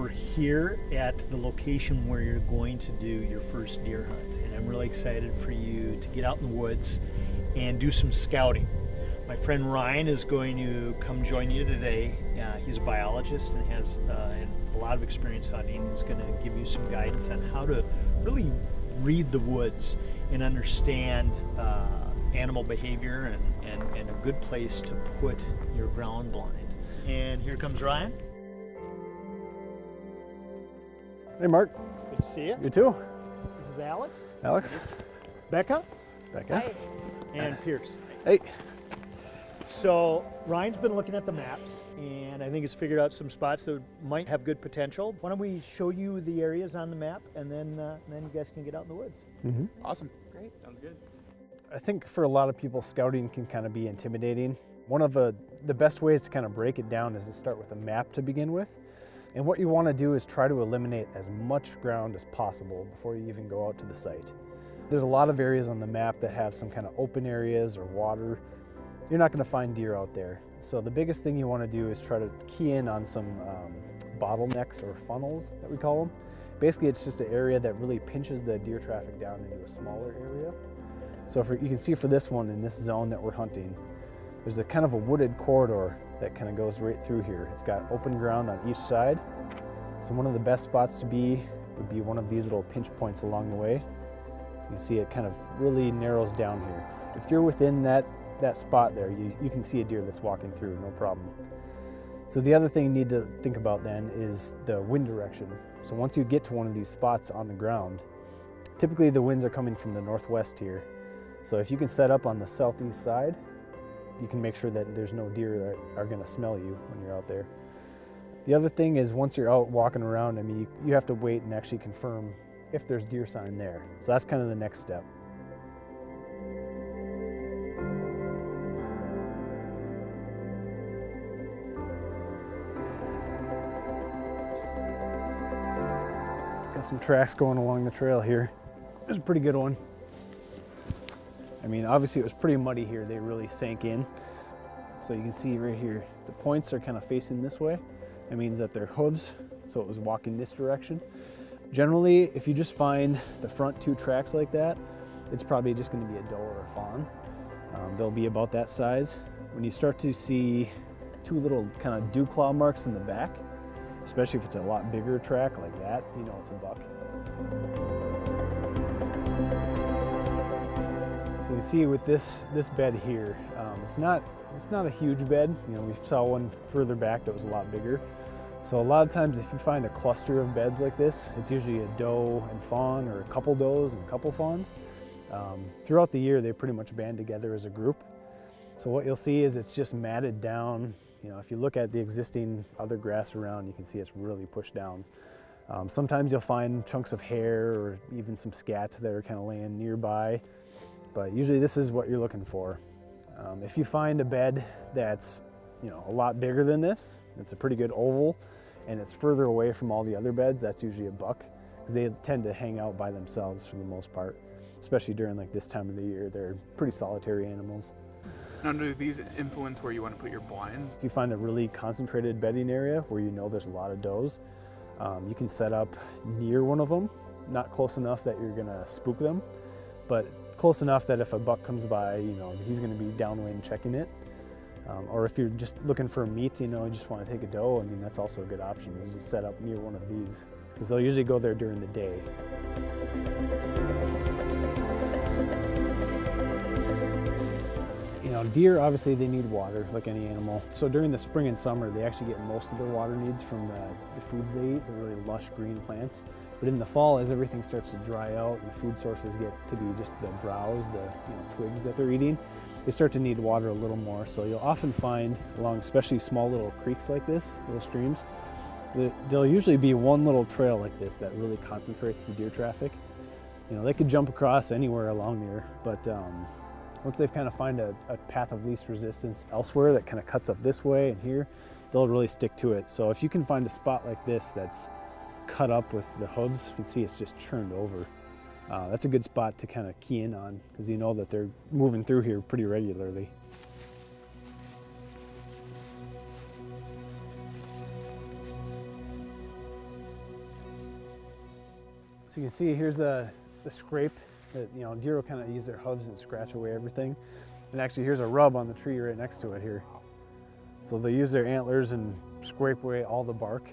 We're here at the location where you're going to do your first deer hunt, and I'm really excited for you to get out in the woods and do some scouting. My friend Ryan is going to come join you today. He's a biologist and has a lot of experience hunting. He's going to give you some guidance on how to really read the woods and understand animal behavior and a good place to put your ground blind. And here comes Ryan. Hey Mark. Good to see you. You too. This is Alex. Alex. Becca. Becca. Hi. And Pierce. Hey. So Ryan's been looking at the maps, and I think he's figured out some spots that might have good potential. Why don't we show you the areas on the map, and then you guys can get out in the woods. Mm-hmm. Awesome. Great. Sounds good. I think for a lot of people, scouting can kind of be intimidating. One of the best ways to kind of break it down is to start with a map to begin with. And what you want to do is try to eliminate as much ground as possible before you even go out to the site. There's a lot of areas on the map that have some kind of open areas or water. You're not going to find deer out there. So the biggest thing you want to do is try to key in on some bottlenecks or funnels that we call them. Basically, it's just an area that really pinches the deer traffic down into a smaller area. So you can see for this one in this zone that we're hunting, there's a kind of a wooded corridor that kind of goes right through here. It's got open ground on each side. So one of the best spots to be would be one of these little pinch points along the way. So you can see it kind of really narrows down here. If you're within that spot there, you can see a deer that's walking through, no problem. So the other thing you need to think about then is the wind direction. So once you get to one of these spots on the ground, typically the winds are coming from the northwest here. So if you can set up on the southeast side, you can make sure that there's no deer that are going to smell you when you're out there. The other thing is once you're out walking around, I mean, you have to wait and actually confirm if there's deer sign there. So that's kind of the next step. Got some tracks going along the trail here. There's a pretty good one. I mean, obviously it was pretty muddy here. They really sank in. So you can see right here, the points are kind of facing this way. That means that they're hooves, so it was walking this direction. Generally, if you just find the front two tracks like that, it's probably just going to be a doe or a fawn. They'll be about that size. When you start to see two little kind of dew claw marks in the back, especially if it's a lot bigger track like that, you know it's a buck. So you see with this bed here, it's not a huge bed. You know, we saw one further back that was a lot bigger. So a lot of times if you find a cluster of beds like this, it's usually a doe and fawn or a couple does and a couple fawns. Throughout the year, they pretty much band together as a group. So what you'll see is it's just matted down. You know, if you look at the existing other grass around, you can see it's really pushed down. Sometimes you'll find chunks of hair or even some scat that are kind of laying nearby. But usually this is what you're looking for. If you find a bed that's, you know, a lot bigger than this, it's a pretty good oval, and it's further away from all the other beds, that's usually a buck, because they tend to hang out by themselves for the most part, especially during like this time of the year. They're pretty solitary animals. Now, do these influence where you want to put your blinds? If you find a really concentrated bedding area where you know there's a lot of does, you can set up near one of them, not close enough that you're gonna spook them, but close enough that if a buck comes by, you know, he's going to be downwind checking it. Or if you're just looking for meat, you know, you just want to take a doe, I mean, that's also a good option, is just set up near one of these, because they'll usually go there during the day. You know, deer, obviously they need water like any animal. So during the spring and summer, they actually get most of their water needs from the foods they eat, the really lush green plants. But in the fall, as everything starts to dry out and the food sources get to be just the browse, the twigs that they're eating, they start to need water a little more. So you'll often find along especially small little creeks like this, little streams, there'll usually be one little trail like this that really concentrates the deer traffic. You know, they could jump across anywhere along there, but once they've kind of find a path of least resistance elsewhere that kind of cuts up this way and here, they'll really stick to it. So if you can find a spot like this that's cut up with the hooves, you can see it's just churned over. That's a good spot to kind of key in on, because you know that they're moving through here pretty regularly. So you can see here's the scrape that, you know, deer will kind of use their hooves and scratch away everything. And actually here's a rub on the tree right next to it here. So they use their antlers and scrape away all the bark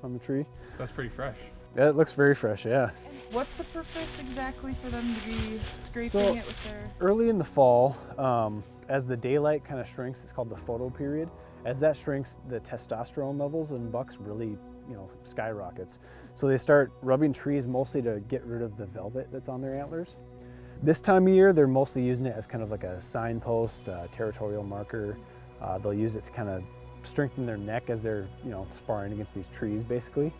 on the tree. That's pretty fresh. Yeah, it looks very fresh, yeah. What's the purpose exactly for them to be scraping So, it with their... Early in the fall, as the daylight kind of shrinks, it's called the photo period. As that shrinks, the testosterone levels in bucks really, you know, skyrockets. So they start rubbing trees mostly to get rid of the velvet that's on their antlers. This time of year, they're mostly using it as kind of like a signpost, territorial marker. They'll use it to kind of strengthen their neck as they're, you know, sparring against these trees, basically.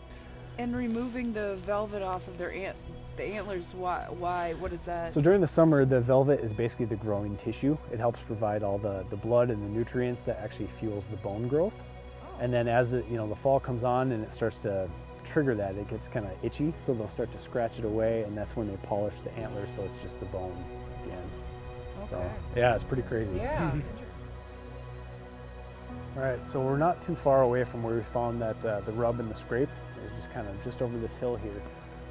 And removing the velvet off of their the antlers, why, what is that? So during the summer, the velvet is basically the growing tissue. It helps provide all the blood and the nutrients that actually fuels the bone growth. And then as the fall comes on and it starts to trigger that, it gets kind of itchy, so they'll start to scratch it away, and that's when they polish the antlers, so it's just the bone at the end. Okay. So yeah, it's pretty crazy. Yeah. All right, so we're not too far away from where we found that the rub and the scrape. It was just kind of just over this hill here.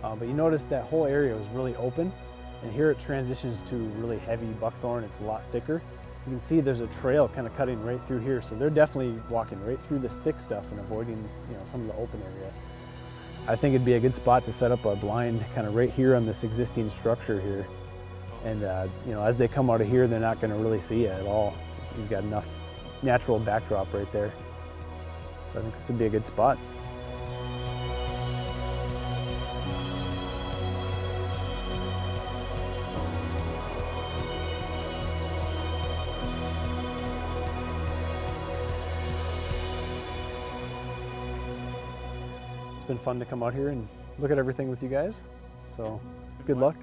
But you notice that whole area was really open, and here it transitions to really heavy buckthorn. It's a lot thicker. You can see there's a trail kind of cutting right through here, so they're definitely walking right through this thick stuff and avoiding, you know, some of the open area. I think it'd be a good spot to set up a blind kind of right here on this existing structure here. And you know, as they come out of here, they're not going to really see you at all. You've got enough natural backdrop right there. So I think this would be a good spot. It's been fun to come out here and look at everything with you guys. So good luck.